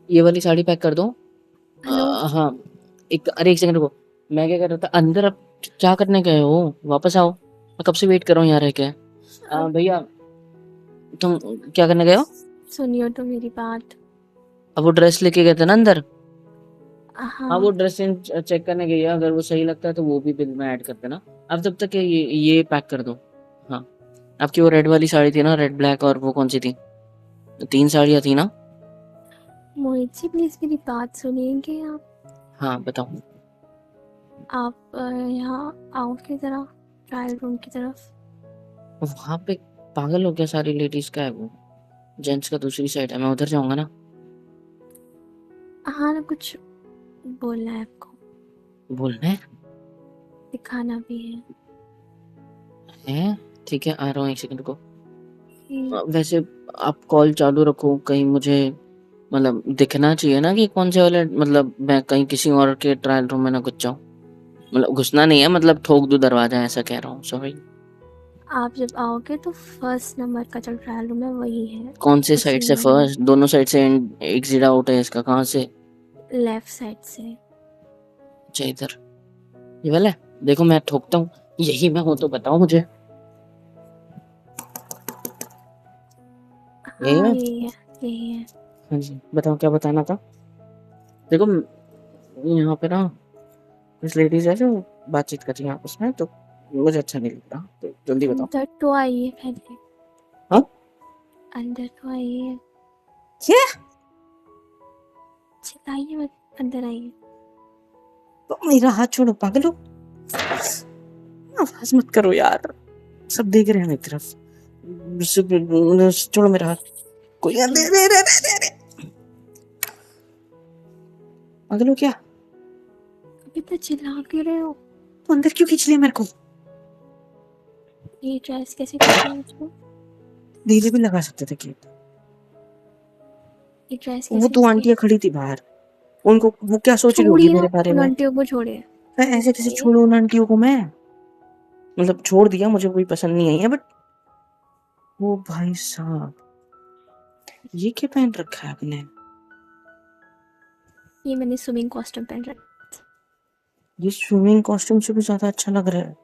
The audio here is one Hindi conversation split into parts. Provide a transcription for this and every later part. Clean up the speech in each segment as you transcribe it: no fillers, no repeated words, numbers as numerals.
ये वाली साड़ी पैक कर दो। हेलो। हाँ, अरे एक सेकंड रुको। मैं क्या कर रहा था अंदर, अब क्या करने गए हो? वापस आओ, मैं कब से वेट कर रहा हूँ यहाँ रह के। अब भैया, तुम क्या करने गए हो? सुनियो तो मेरी बात। अब वो ड्रेस लेके गए थे ना अंदर। हाँ, वो हाँ। ड्रेस चेक करने गई है, अगर वो सही लगता है तो वो भी बिल में ऐड कर देना। अब तब तक ये पैक कर दो। हाँ, आपकी वो रेड वाली साड़ी थी ना, रेड ब्लैक, और वो कौन सी थी? 3 साड़ियाँ थी ना? मोहित जी प्लीज मेरी बात सुनिएंगे आप। हाँ, बताओ। यहाँ आओ की तरह, ट्रायल रूम की तरफ। वहाँ पे पागल हो क्या? सारी लेडीज का है वो, जेंट्स का दूसरी साइड है, मैं उधर जाऊंगा ना। हाँ ना, कुछ बोलना है आपको, बोलना है? दिखाना भी है। है? ठीक है, आ रहा हूँ, एक सेकंड को। हम्म, वैसे आप कॉल चालू रखो, कहीं मुझे मतलब दिखना चाहिए ना कि कौन से वाले, मतलब मैं कहीं किसी और के ट्रायल रूम में ना घुस जाऊँ। मतलब घुसना नहीं है, मतलब ठोक दूं दरवाजा, ऐसा कह रहा हूँ, सॉरी। आप जब आओगे तो फर्स्ट नंबर का जो ट्रायल रूम है वही है, कौन से साइड उसी से में है। फर्स्ट? दोनों साइड से एग्जिट आउट है इसका, कहाँ से? लेफ्ट साइड से। अच्छा, इधर, ये वाला है? देखो मैं ठोकता हूँ, यही मैं हूँ तो बताओ मुझे। यही हाँ मैं? यही है, यही है। हाँ जी, बताओ क्या बताना था। देखो यहाँ पे ना कुछ लेडीज है जो बातचीत कर रही है आपस में, तो मुझे अच्छा नहीं लग रहा, तो जल्दी बताओ। अंदर तो आइए पहले। हाँ? अंदर तो आइए। क्या? चिल्लाइए मत, अंदर आइए। तो मेरा हाथ छोड़ो, पागल हो? आवाज मत करो यार, सब देख रहे हैं मेरी तरफ। छोड़ो मेरा हाथ। कोई दे दे दे दे दे। पागल हो क्या? अभी तो चिल्ला क्यों रहे हो? तो अंदर क्यों खींच लिया मेरे को? ये ड्रेस कैसे खींचा मुझको? डीजे भी लगा सकते थे कि। ये ड्रेस वो कैसे तो इसकी? आंटियां खड़ी थी बाहर, उनको वो क्या सोच रही होगी छोड़िए मेरे ना बारे उन में? आंटियों को, छोड़िए। मैं ऐसे कैसे ये छोड़ू उन आंटियों को मैं? मतलब छोड़ दिया, मुझे कोई पसंद नहीं आई है, बट वो भाई साहब, ये क्या पहन रखा है आपने? ये मैंने स्विमिंग कॉस्ट्यूम पहन रखा। ये स्विमिंग कॉस्ट्यूम से भी ज्यादा अच्छा लग रहा है।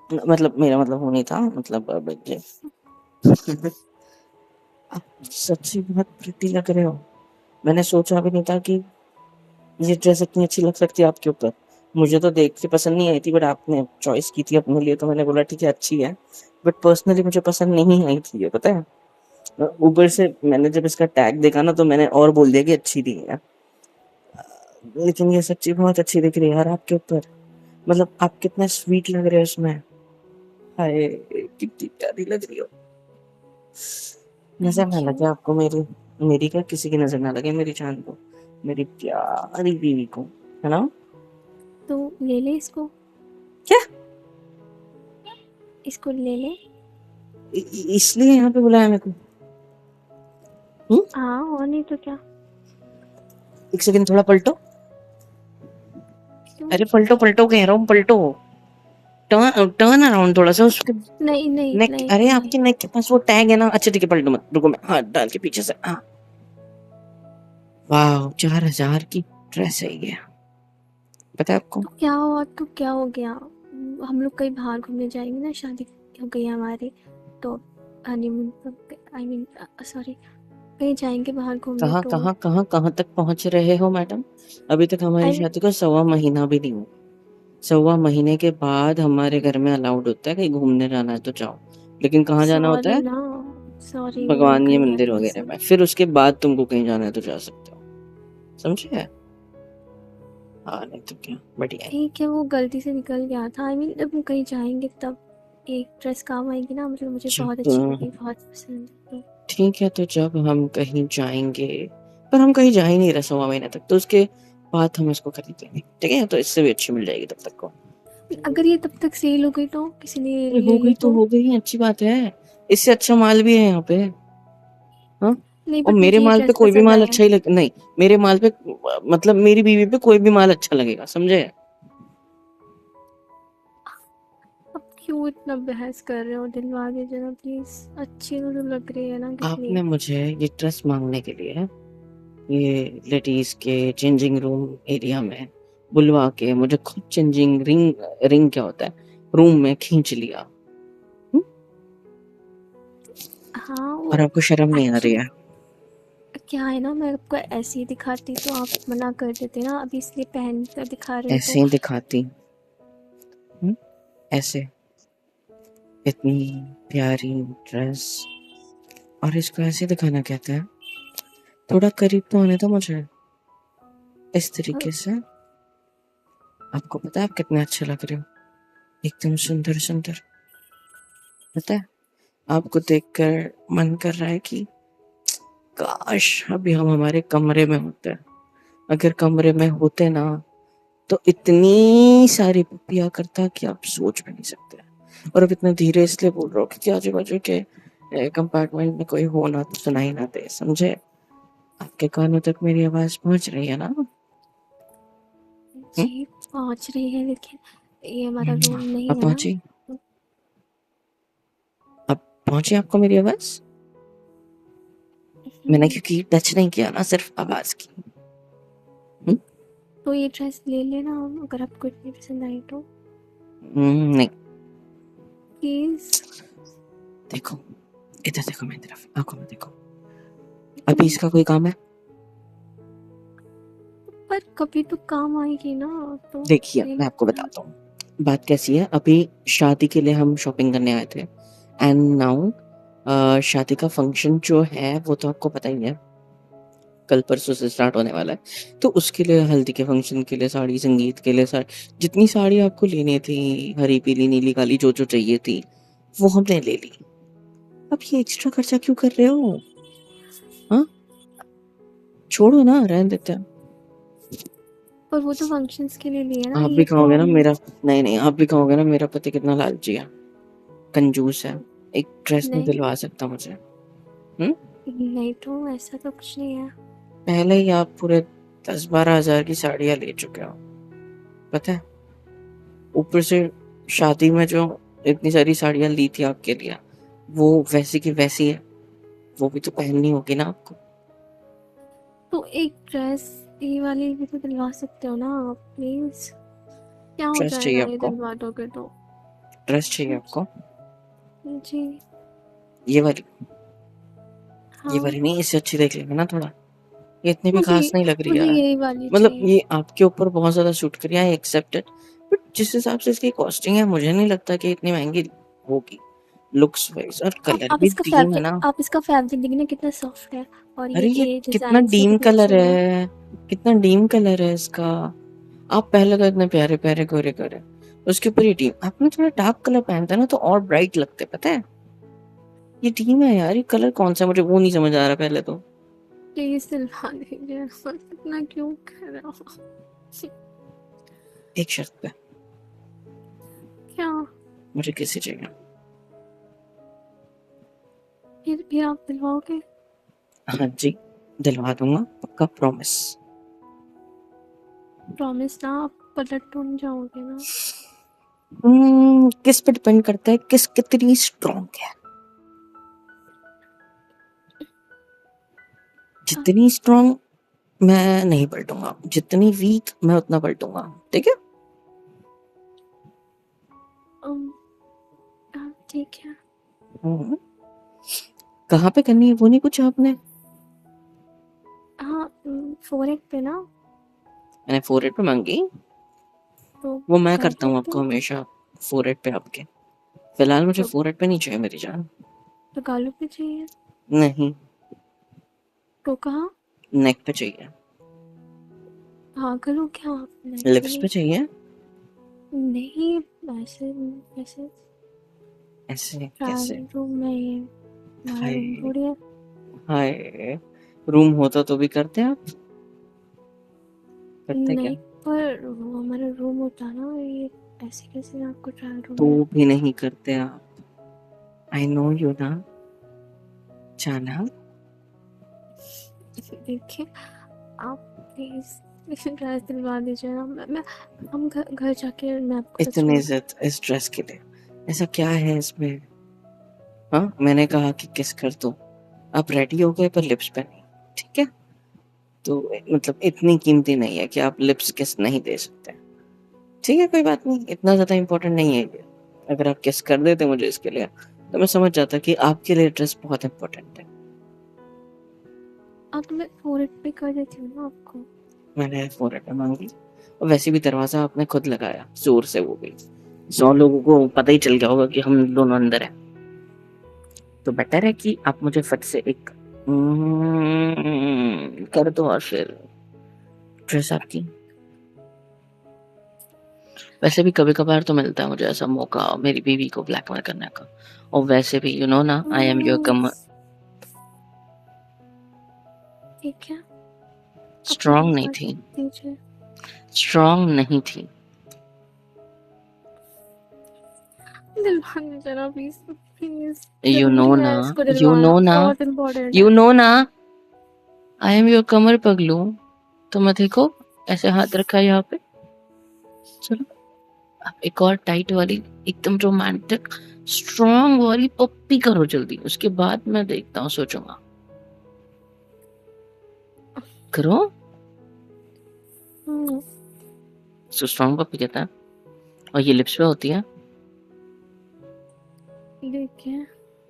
मतलब मेरा मतलब वो नहीं था, मतलब ये आप सच्ची बहुत प्रिटी लग रहे हो। मैंने सोचा भी नहीं था कि ये ड्रेस इतनी अच्छी लग सकती है आपके ऊपर। मुझे तो देख के पसंद नहीं आई थी, बट आपने चॉइस की थी अपने लिए, तो मैंने बोला ठीक है अच्छी है। बट पर्सनली मुझे पसंद नहीं आई थी ये, पता है। ऊपर से मैंने जब इसका टैग देखा ना, तो मैंने और बोल दिया कि अच्छी नहीं है। लेकिन ये सच्ची बहुत अच्छी दिख रही है यार आपके ऊपर। मतलब आप कितना स्वीट लग रहे हो इसमें। हाय, कितनी प्यारी लग रही हो। नजर ना थैंक यू। लगे आपको मेरी। मेरी क्या, किसी की नजर ना लगे मेरी जान को, मेरी प्यारी बीवी को, है ना? तो ले ले इसको। क्या? इसको ले ले। इसलिए यहाँ पे बुलाया मेरे को? हम्म? हाँ और नहीं तो क्या। एक सेकंड, थोड़ा पलटो। क्यों? अरे पलटो पलटो कह रहा हूँ, पलटो। टर्न टर्न अराउंड थोड़ा सा उसके नहीं नहीं नेक। नहीं अरे नहीं। आपके नेक के पास वो टैग है ना। अच्छा ठीक है, पलटो मत, रुको मैं हाथ डाल के पीछे से। हाँ, वाह, 4,000 की ड्रेस है ये, पता है आपको? तो क्या हुआ, तो क्या हो गया? हम लोग कहीं बाहर घूमने जाएंगे ना, शादी हो गई है हमारी, तो हनीमून, आई मीन सॉरी, कहीं जाएंगे बाहर घूमने कहाँ तो। कहाँ कहाँ कहाँ तक पहुंच रहे हो मैडम? अभी तक हमारी आई मीन शादी को 1.25 महीना भी नहीं हुआ। 1.25 महीने के बाद हमारे घर में अलाउड होता है कहीं घूमने जाना है तो जाओ। लेकिन कहाँ जाना होता सॉरी है? ना, सॉरी वो भगवान ये निकल गया मंदिर दिल वगैरह से। में, फिर उसके बाद तुमको कहीं जाना है तो जा सकते हो, समझे? हाँ, नहीं तो क्या, बढ़िया है। ठीक है, वो गलती से निकल गया था। आई मीन जब हम कहीं जाएंगे तब एक ड्रेस काम आएगी ना, मतलब मुझे बहुत अच्छी जब लगी, बहुत पसंद है तो। ठीक है, तो जब हम कहीं जाएंगे, पर हम कहीं जा ही नहीं रहे 1.25 महीने तक, तो उसके बाद हम इसको खरीद लेंगे, ठीक है? तो इससे भी अच्छी मिल जाएगी तब तक को। अगर ये तब तक सेल हो गई तो, किसी ने अरे ले हो ली गई तो तो। हो गई, अच्छी बात है। इससे अच्छा माल भी है यहाँ पे। हाँ, नहीं और बट मेरे मुझे ये माल पे ड्रेस कोई भी पसंद माल आया। अच्छा ही लग नहीं। मेरे माल पे, मतलब मेरी बीवी पे कोई भी माल अच्छा लगेगा, समझे? अब क्यों इतना बहस कर रहे हो? दिलवा दीजिए ना प्लीज, अच्छी तो लग रही है ना कितनी। आपने मुझे ये ड्रेस मांगने के लिए ये लेडीज के चेंजिंग रूम एरिया में बुलवा के मुझे खुद चेंजिंग रिंग क्या होता है रूम में खींच लिया। हम्म? हाँ और वो आपको शर्म नहीं आ रही एक्चुअली है? क्या है ना, मैं आपको ऐसे ही दिखाती तो आप मना कर देते ना, अभी इसलिए पहन कर दिखा रहे हो ऐसे तो। ही दिखाती। हम्म? ऐसे इतनी प्यारी ड्रेस और इसको ऐसे दिखाना कहते हैं? थोड़ा करीब तो आने दो मुझे इस तरीके से। आपको पता है आप कितने अच्छे लग रहे हो, एकदम सुंदर सुंदर। पता है आपको देखकर मन कर रहा है कि काश अभी हम हमारे कमरे में होते। अगर कमरे में होते ना तो इतनी सारी पपिया करता कि आप सोच भी नहीं सकते। और अब इतना धीरे इसलिए बोल रहा हूँ क्योंकि आजू बाजू के कंपार्टमेंट में कोई हो ना तो सुनाई ना दे, समझे? आपके कानों तक मेरी आवाज पहुंच रही है ना? हम्म? जी पहुंच रही है, लेकिन ये हमारा रूम अब नहीं है ना। पहुंची? अब पहुंची आपको मेरी आवाज? मैंने हम्म, क्योंकि टच नहीं किया ना, सिर्फ आवाज की। हम्म? तो ये ड्रेस ले लेना, अगर आपको इतनी पसंद आई तो। नहीं। प्लीज। देखो इधर देखो, मेरी तरफ आंखों में देखो। अभी इसका कोई काम है? पर कभी तो काम आएगी ना, तो देखिए ले मैं आपको लेना। बताता हूँ बात कैसी है। अभी शादी के लिए हम शॉपिंग करने आए थे एंड नाउ शादी का फंक्शन जो है वो तो आपको पता ही है, कल परसों से स्टार्ट होने वाला है। तो उसके लिए हल्दी के फंक्शन के लिए साड़ी, संगीत के लिए साड़ी, जितनी साड़ी आपको लेनी थी, हरी पीली नीली काली जो जो चाहिए थी वो हमने ले ली। अब ये एक्स्ट्रा खर्चा क्यों कर रहे हो? हाँ छोड़ो ना, रहने देते हैं। पर वो तो फंक्शंस के लिए लिए ना, आप भी ये तो कहोगे ना मेरा, नहीं नहीं, आप भी कहोगे ना मेरा पति कितना लालची है, कंजूस है, एक ड्रेस नहीं नहीं दिलवा सकता मुझे। हम्म? नहीं, तो ऐसा तो कुछ नहीं है। पहले ही आप पूरे 10-12 हजार की साड़ियां ले चुके हो, पता है? ऊपर से शादी में जो इतनी सारी साड़ियां ली थी आपके लिए वो वैसी की वैसी है, वो भी तो पहननी होगी ना आपको। तो एक ड्रेस ये वाली भी तो दिलवा सकते हो ना आप, प्लीज। क्या हो ड्रेस चाहिए जाएगा ये आपको? दिलवा दोगे तो। ड्रेस चाहिए आपको? जी ये वाली? ये हाँ, वाली नहीं, इससे अच्छी देख लेंगे ना थोड़ा। ये इतनी भी मुझे खास नहीं लग रही मुझे यार। यही वाली मतलब चाहिए। ये आपके ऊपर बहुत ज्यादा सूट कर रही है, आई एक्सेप्ट इट, बट जिस हिसाब से इसकी कॉस्टिंग है मुझे नहीं लगता कि इतनी महंगी होगी लुक्स वाइज, और कलर भी डीम है ना। आप इसका फैब्रिक देखिए ना कितना सॉफ्ट है, और अरे ये ये कितना डिजाइन भी डीम कितने कलर अच्छे हैं। है, कितना डीम कलर है इसका। आप पहले तो इतने प्यारे प्यारे गोरे गोरे, उसके ऊपर ये डीम, आपने थोड़ा डार्क कलर पहनता है ना तो और ब्राइट लगते, पता है? ये डीम है यार, ये कलर कौन सा है मुझे वो नहीं समझ आ रहा पहले तो। प्लीज दिलवा दीजिए, इतना क्यों कर रहे हो। एक शर्त पे, क्या? मुझे किसी चाहिए। फिर आप दिलवाओगे? हाँ जी, दिलवा दूंगा पक्का, प्रॉमिस। प्रॉमिस ना, आप पलट तो नहीं जाओगे ना। किस पे डिपेंड करता है, किस कितनी स्ट्रॉन्ग है। जितनी स्ट्रॉन्ग मैं नहीं पलटूंगा, जितनी वीक मैं उतना पलटूंगा, ठीक है? अम, ठीक है। हम्म, कहाँ पे करनी है वो नहीं पूछा आपने? हाँ, फोरहेड पे ना, मैंने फोरहेड पे मांगी? तो वो मैं करता गालों हूँ पे, आपको हमेशा, फोरहेड पे आपके। फिलहाल मुझे तो फोरहेड पे नहीं चाहिए मेरी जान। तो गालों पे चाहिए। नहीं, तो कहाँ? नेक पे चाहिए। पागल हो क्या आप? लिप्स नहीं पे चाहिए। नहीं, ऐसे ऐसे ऐसे ट्रायल कैसे? रूम में ये हमारा हाय, रूम थोड़ी है। हाय, रूम होता तो भी करते आप? करते क्या? नहीं, पर वो हमारा रूम होता ना, ये ऐसे कैसे आपको ट्रायल रूम तो में। भी नहीं करते आप, आई नो यू ना जाना। देखिए, आप प्लीज ड्रेस दिलवा दीजिए ना, मैं हम घर घर जाके मैं आपको सच इतनी में। इज्जत इस ड्रेस के लिए, ऐसा क्या है इसमें? हाँ मैंने कहा कि किस कर दो, आप रेडी हो गए पर लिप्स पे नहीं, ठीक है? तो मतलब इतनी कीमती नहीं है कि आप लिप्स किस नहीं दे सकते। ठीक है, कोई बात नहीं, इतना ज़्यादा इम्पोर्टेंट नहीं है ये। अगर आप किस कर देते मुझे इसके लिए, तो मैं समझ जाता कि आपके लिए ड्रेस बहुत इम्पोर्टेंट है। अब मैं फोरहेड पे कर देती हूँ ना आपको। मैंने फ़ोरहेड पे माँग ली, और वैसे भी दरवाज़ा आपने खुद लगाया, ज़ोर से वो भी। 100 लोगों को पता ही चल गया होगा कि हम दोनों अंदर हैं। तो बेटर है कि आप मुझे फट से एक कर दो, और फिर ड्रेस आपकी। वैसे भी कभी-कभार तो मिलता है मुझे ऐसा मौका मेरी बीवी को ब्लैकमेल करने का। और वैसे भी यू नो ना, आई एम योर कम ठीक है, आप स्ट्रॉन्ग नहीं कर थी, दीजिए। स्ट्रॉन्ग नहीं थी। दिलवाने जरा प्लीज प्लीज, यू नो जरूरी ना, है इसको यू दिलवाना, नो ना, बहुत इम्पोर्टेंट यू है। नो ना, आई एम योर कमर पगलू। तो मैं देखो ऐसे हाथ रखा है यहाँ पे। चलो अब एक और टाइट वाली, एकदम रोमांटिक स्ट्रॉन्ग वाली पप्पी करो जल्दी, उसके बाद मैं देखता हूँ, सोचूंगा। करो। हम्म, स्ट्रॉन्ग पप्पी कहता है, और ये लिप्स पे होती है। देखिए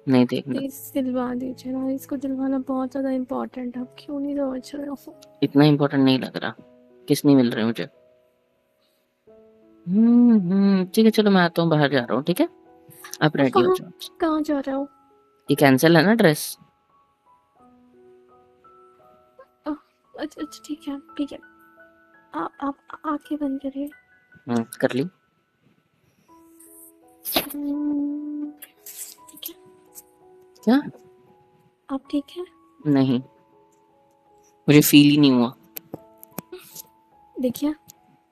नहीं देखना, प्लीज दिलवा दीजिए ना, इसको दिलवाना बहुत ज्यादा इम्पोर्टेंट है, आप क्यों नहीं समझ रहे हो? इतना इम्पोर्टेंट नहीं लग रहा। किस नहीं मिल रहे मुझे। ठीक है, चलो मैं आता हूँ, बाहर जा रहा हूँ, ठीक है। आप रेडी हो कहाँ, जाओ। कहाँ जा रहे हो? ये कैंसिल है ना ड्रेस। अच्छा अच्छा, ठीक है ठीक है, आप आंखें बंद करिए। कर ली। ठीक है, क्या? आप ठीक है? नहीं, मुझे फील ही नहीं हुआ। देखिए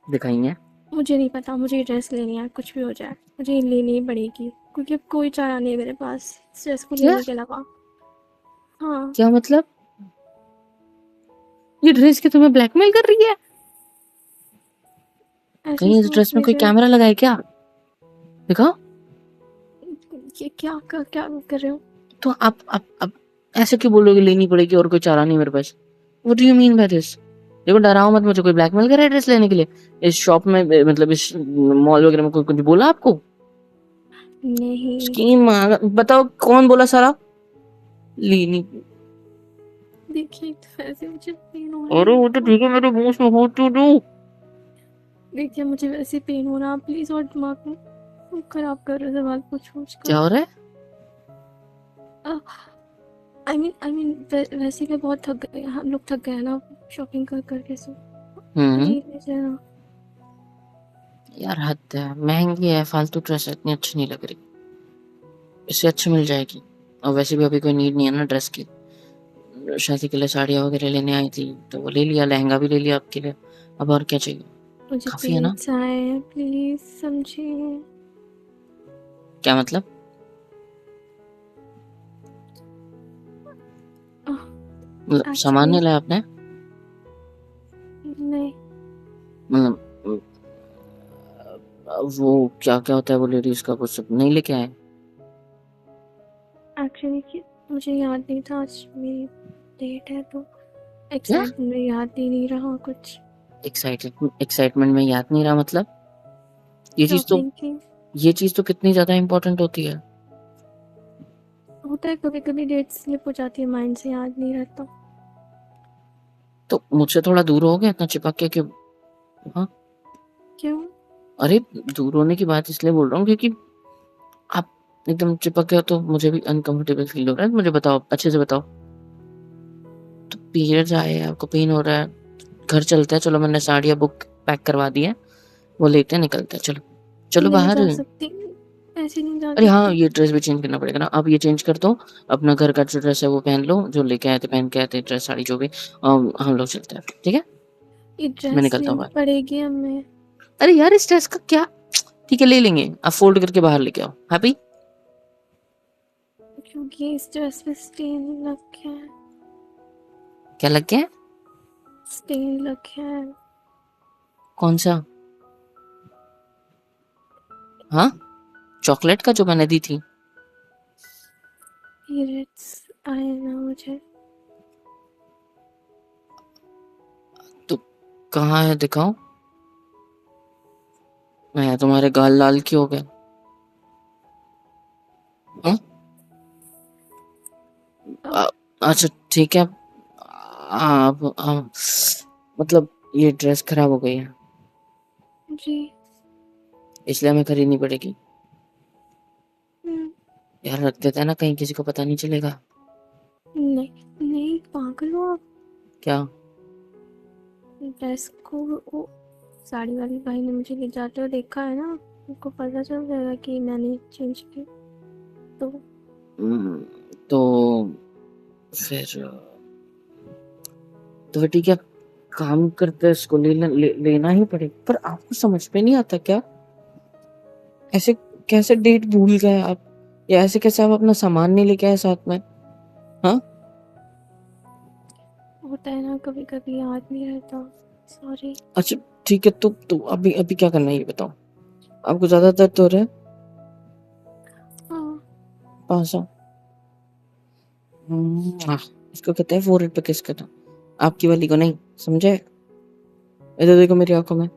दिखाइए। मुझे नहीं पता, मुझे ये ड्रेस लेनी है, कुछ भी हो जाए मुझे ये लेनी ही पड़ेगी, क्योंकि अब कोई चारा नहीं है मेरे पास इस ड्रेस को क्या? लेने के अलावा। हाँ, क्या मतलब? ये ड्रेस की तुम्हें ब्लैकमेल कर रही है? ऐसे ही कहीं इस सोच ड्रेस में कोई लीजिए। कैमरा लगा है क्या? दिखाओ। ये क्या क्या कर रहे हो? तो आप ऐसे क्यों बोलोगे लेनी पड़ेगी और कोई चारा नहीं मेरे पास? What do you mean by this? देखो डराओ मत मुझे, कोई ब्लैकमेल कर रहा है ड्रेस लेने के लिए? इस शॉप में मतलब इस मॉल वगैरह में कोई कुछ बोला आपको? नहीं, स्कीम बताओ कौन बोला सारा? लेनी। देखिए तो वैसे मुझे पेन हो रहा अरे है। वो तो ठीक है, मेरे मुंह से हो टू डू। देखिए मुझे वैसे पेन हो रहा है, प्लीज, और दिमाग में खराब कर रहे सवाल पूछ पूछ क्या कर। हो रहा है? आई मीन वैसे भी बहुत थक गए, हम लोग थक गए हैं ना शॉपिंग कर करके, सो हम्म ले लीजिए ना। यार हद है, महंगी है, फालतू ड्रेस है, इतनी अच्छी नहीं लग रही। इससे अच्छी मिल जाएगी। और वैसे भी अभी कोई नीड नहीं है ना ड्रेस की। शादी के लिए साड़ियाँ वगैरह लेने आई थी तो वो ले लिया, लहंगा भी ले लिया आपके लिए। अब और क्या चाहिए? मुझे काफी है ना? पीरियड्स आए हैं, प्लीज समझिए। क्या मतलब? मतलब सामान एक्चुअली नहीं लाया आपने? नहीं, मतलब वो क्या क्या होता है वो लेडीज का, कुछ सब नहीं लेके आए? एक्चुअली कि मुझे याद नहीं था आज मेरी डेट है, तो क्या? एक्साइटमेंट में याद ही नहीं रहा कुछ। एक्साइटमेंट में याद नहीं रहा मतलब? ये चीज तो शॉपिंग की ये चीज तो कितनी ज्यादा इम्पोर्टेंट होती है। होता है, कभी कभी डेट स्लिप हो जाती है, माइंड से याद नहीं रहता। तो मुझसे थोड़ा दूर हो गया इतना चिपक के क्यों? हाँ। क्यों? अरे दूर होने की बात इसलिए बोल रहा हूँ क्योंकि आप एकदम चिपक गए हो तो मुझे भी अनकंफर्टेबल फील हो रहा है। मुझे बताओ, अच्छे से बताओ। तो पीरियड्स आए हैं, आपको पेन हो रहा है, घर चलते हैं, चलो मैंने साड़ियाँ बुक पैक करवा दी है, वो लेते हैं, निकलते हैं, चलो चलो नहीं बाहर। जा सकती, ऐसे नहीं जा अरे हाँ, सकती। ये ड्रेस भी चेंज करना पड़ेगा ना, अब ये चेंज कर दो। अपना घर का जो ड्रेस है वो पहन लो, जो लेके आए थे, पहन के आए थे ड्रेस साड़ी जो भी। हम लोग चलते हैं, ठीक है। ये मैं ड्रेस निकलता हूँ लेनी बाहर। पड़ेगी हमें, अरे यार इस ड्रेस का क्या, ठीक है ले लेंगे, आप फोल्ड करके बाहर लेके आओ। हैप्पी? क्योंकि इस ड्रेस पे स्टेन लग गया है, क्या लग गया है? स्टेन लग गया है। कौन सा? हाँ, चॉकलेट का जो मैंने दी थी? पीरियड्स आए ना मुझे। कहाँ है, दिखाओ। मैं तुम्हारे गाल लाल क्यों हो गए? हाँ? अब अच्छा ठीक है। आप मतलब ये ड्रेस खराब हो गई है, जी। इसलिए हमें खरीदनी पड़ेगी। हम्म, यार रख देते हैं ना, कहीं किसी को पता नहीं चलेगा। नहीं नहीं, पागल हो आप? क्या? ड्रेस को वो साड़ी वाली भाई ने मुझे ले जाते हुए देखा है ना, उनको पता चल जाएगा कि मैंने चेंज की। तो तो फिर ठीक है, काम करते हैं, इसको लेना ही पड़ेगा। पर आपको समझ में नहीं आता क्या, ऐसे कैसे डेट भूल गए आप, या ऐसे कैसे आप अपना सामान नहीं लेके आए साथ में? हाँ? होता है ना, कभी कभी याद नहीं रहता। सॉरी। अच्छा ठीक है, तो अभी अभी क्या करना है ये बताओ। आपको ज्यादा दर्द हो रहा है? हाँ। पास आओ। इसको कहते हैं फोrehead पे किस करना, आपकी वाली को नहीं, समझे? इधर देखो मेरी आंखों में।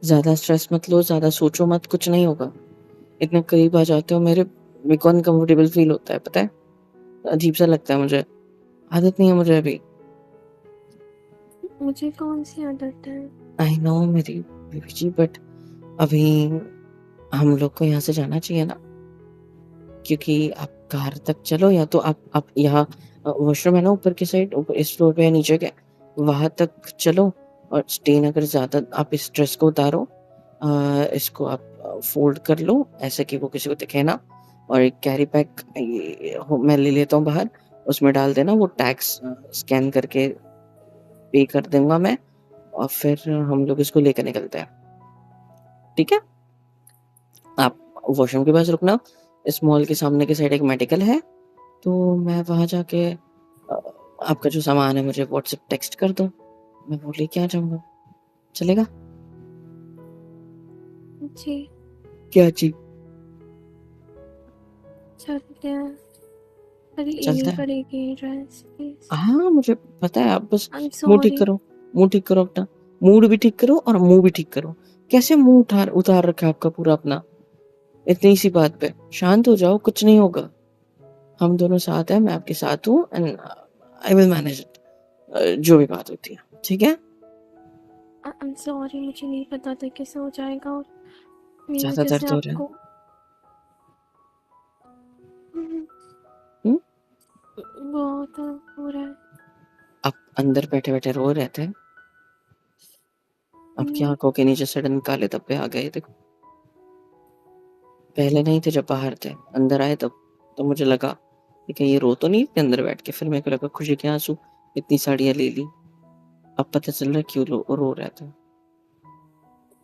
ज्यादा स्ट्रेस मत लो, ज्यादा सोचो मत, कुछ नहीं होगा। इतने करीब आ जाते हो मेरे को अनकंफर्टेबल फील होता है, पता है? अजीब सा लगता है मुझे, आदत नहीं है मुझे अभी। मुझे कौन सी आदत है? आई नो मेरी बेबी जी, बट अभी हम लोग को यहाँ से जाना चाहिए ना, क्योंकि आप कार तक चलो, या तो आप यहाँ वॉशरूम है ना ऊपर की साइड, ऊपर इस फ्लोर पे या नीचे के, वहां तक चलो। और स्टेन अगर ज्यादा, आप इस ड्रेस को उतारो, इसको आप फोल्ड कर लो ऐसे कि वो किसी को दिखे ना। और एक कैरी पैक मैं ले लेता हूँ बाहर, उसमें डाल देना, वो टैक्स स्कैन करके पे कर दूंगा मैं। और फिर हम लोग इसको लेकर निकलते हैं, ठीक है? आप वॉशरूम के पास रुकना, इस मॉल के सामने की साइड एक मेडिकल है, तो मैं वहां जाके आपका जो सामान है मुझे व्हाट्सएप टेक्स्ट कर दो, मैं वो लेके आ जाऊंगा। चलेगा? जी। क्या जी? चलते हैं, पर लेनी चलता है। पड़ेगी ड्रेस प्लीज। हाँ मुझे पता है, आप बस आई एम मुंह ठीक सॉरी। करो, मुंह ठीक करो अपना, मूड भी ठीक करो और मुंह भी ठीक करो। कैसे मुंह उतार रखा है आपका पूरा अपना, इतनी सी बात पे? शांत हो जाओ, कुछ नहीं होगा। हम दोनों साथ हैं, मैं आपके साथ हूँ, and I will manage it, जो भी बात होती है, ठीक है? आई एम सॉरी, मुझे नहीं पता था कैसे हो जाएगा, और मेरी ज्यादा वजह से दर्द हो रहा है? आपको। हम्म, हम्म? बहुत हो रहा है। आप अंदर बैठे बैठे रो रहे थे, आपकी नहीं। आंखों के नीचे सडन काले धब्बे आ गए, देखो। पहले नहीं थे जब बाहर थे, अंदर आए तब तो मुझे लगा कि कहीं ये रो तो नहीं थे अंदर बैठ के, फिर मेरे को लगा खुशी के आंसू, इतनी साड़ियाँ ले ली। अब पता चल रहा है क्यों रो रहे थे।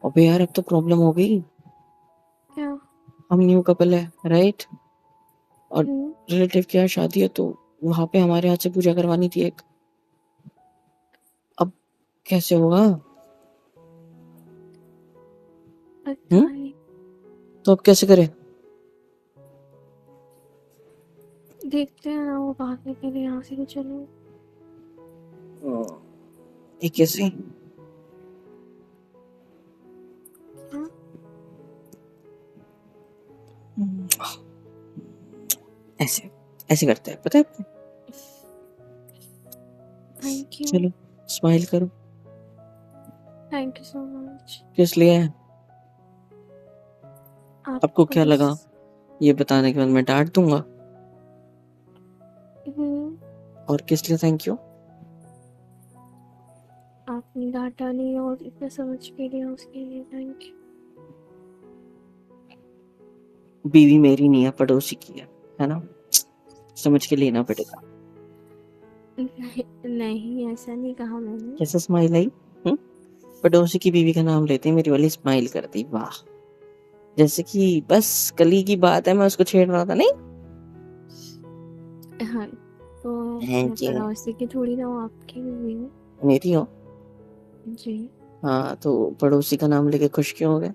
अबे यार अब तो प्रॉब्लम हो गई, क्या? हम न्यू कपल है, राइट? और हम्म। रिलेटिव की यहाँ शादी है, तो वहां पे हमारे हाथ से पूजा करवानी थी एक। अब कैसे होगा? पता हम्म? नहीं। तो अब कैसे करें? देखते हैं ना, वो भागने के लिए यहाँ से तो चलो। ये कैसे? क्या? ऐसे ऐसे करते हैं, पता है आपको? Thank you. चलो स्माइल करो। Thank you so much. किस लिए है? आपको आपको क्या बस। लगा ये बताने के बाद मैं डांट दूंगा? हम्म। और किस लिए थैंक यू? आपने डांटा नहीं और इतना समझ के लिया, उसके लिए थैंक यू। बीवी मेरी नहीं है, पड़ोसी की है ना? समझ के लेना पड़ेगा। नहीं नहीं, ऐसा नहीं कहा मैंने। कैसे स्माइल आई? हम्म? पड़ोसी की बीवी का नाम लेते ही मेरी वाली स्माइल कर दी, वाह। जैसे कि बस कल ही की बात है, मैं उसको छेड़ रहा था, नहीं? हाँ, तो मैं थैंक यू। पड़ोसी की थोड़ी ना हूँ, आपकी भी हूँ। मेरी हो? जी। हाँ, तो पड़ोसी का नाम लेके खुश क्यों हो गए?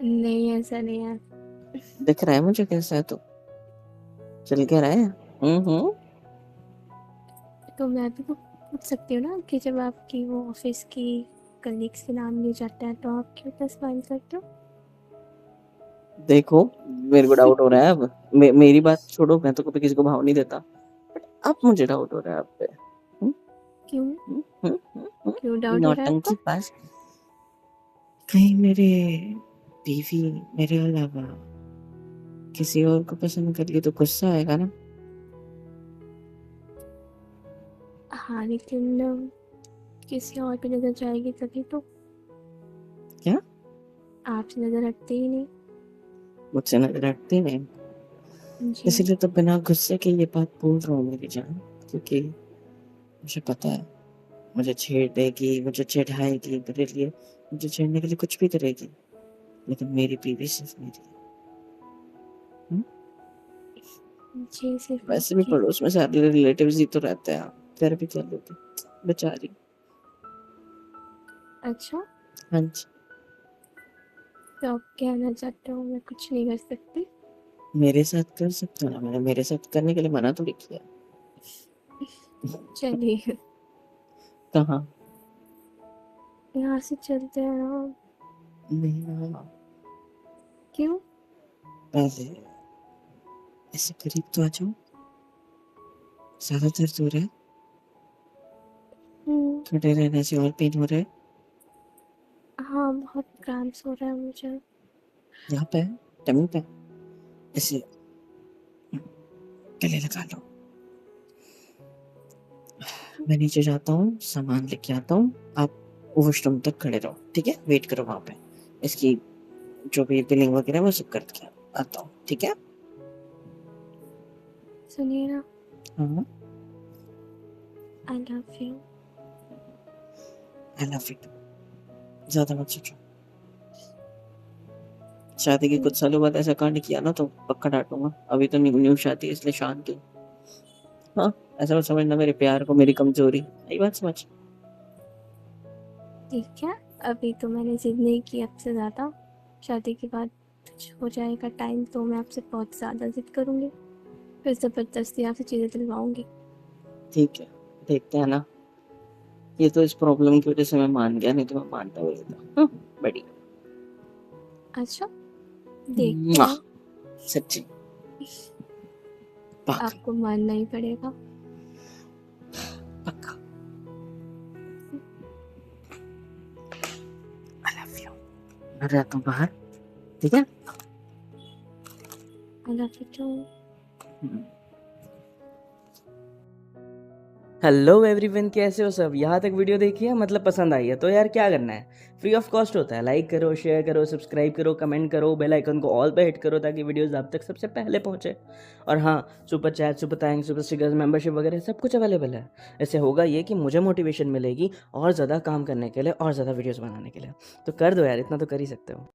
नहीं, ऐसा नहीं है। दिख रहा है मुझे कैसा है, तो चल के रहा है। हम्म। तो मैं भी तो पूछ सकती हो ना कि जब आपकी वो ऑफिस की कलीग्स के नाम लिए जाते हैं तो आप क्यों इतना स्माइल करते हो? देखो, मेरे को डाउट हो रहा है अब। मेरी बात छोड़ो, मैं तो कभी किसी को भाव नहीं देता, बट अब मुझे डाउट हो रहा है आप पे। क्यों? क्यों डाउट हो रहा है नौटंकी आपको? पास कहीं मेरे बीवी मेरे अलावा किसी और को पसंद कर ली तो गुस्सा आएगा ना? हाँ, लेकिन किसी और पे नज़र जाएगी तभी तो। क्या? आपसे नज़र हटते ही नहीं। मुझसे नजर हटती नहीं, जी। इसीलिए तो बिना गुस्से के ये बात बोल रहा हूँ मेरी जान, क्योंकि मुझे पता है मुझे छेड़ देगी, मुझे चिढ़ाएगी, मेरे लिए मुझे छेड़ने के लिए कुछ भी करेगी, लेकिन मेरी बीवी सिर्फ मेरी है। हम्म? जी, सिर्फ वैसे भी आपकी। पड़ोस में सारे रिलेटिव्स ही तो रहते हैं, फिर भी क्या लोगे बेचारी। अच्छा, हाँ जी। तो आप कहना चाहते हो मैं कुछ नहीं कर सकती? मेरे साथ कर सकते हो ना, मैंने मेरे साथ करने के लिए मना थोड़ी किया। चलिए, कहाँ? यहाँ से चलते हैं ना। नहीं ना, क्यों? पहले ऐसे करीब तो आ जाओ, ज्यादा दर्द हो रहा है, हम्म, खड़े रहने से और पेन हो रहा है। हाँ, बहुत क्रैम्प्स हो रहा है मुझे। यहाँ पे टमी पे ऐसे गले लगा लो। मैं नीचे जाता हूँ, सामान लेके आता हूँ, आप वॉशरूम तक खड़े रहो, ठीक है? वेट करो वहां पे, इसकी जो भी बिलिंग वगैरह है वो सब करके आता हूँ, ठीक है? सुनिए ना, हाँ। आई love you. I love you. ज्यादा मत सोचो, शादी के कुछ सालों बाद ऐसा कांड किया ना तो पक्का डांटूंगा। अभी तो न्यू न्यू शादी है, इसलिए शांत हूँ। हाँ, ऐसा मत समझना मेरे प्यार को मेरी कमजोरी, यही बात समझ। ठीक है, अभी तो मैंने जिद नहीं की आपसे ज़्यादा। शादी के बाद कुछ हो जाएगा टाइम तो मैं आपसे बहुत ज़्यादा जिद करूँगी, फिर ज़बरदस्ती आपसे चीज़ें दिलवाऊंगी। ठीक है, देखते हैं ना। ये तो इस प्रॉब्लम की वजह से मैं मान गया, नहीं तो मैं मानता भी नहीं था। बढ़िया। अच्छा, देखते मुआ, हैं। सच्ची पागल, आपको मानना ही पड़ेगा। पक्का। I love you. मैं रहता हूँ बाहर, ठीक है? I love you too. Hello everyone, कैसे हो सब? यहाँ तक वीडियो देखी है, मतलब पसंद आई है तो यार क्या करना है, फ्री ऑफ कॉस्ट होता है। लाइक करो, शेयर करो, सब्सक्राइब करो, कमेंट करो, बेल आइकन को ऑल पे हिट करो ताकि वीडियोस आप तक सबसे पहले पहुँचे। और हाँ, super chat, super thanks, super stickers, membership वगैरह सब कुछ अवेलेबल है। इससे होगा ये कि मुझे मोटिवेशन मिलेगी और ज़्यादा काम करने के लिए और ज़्यादा वीडियोज़ बनाने के लिए। तो कर दो यार, इतना तो कर ही सकते हो।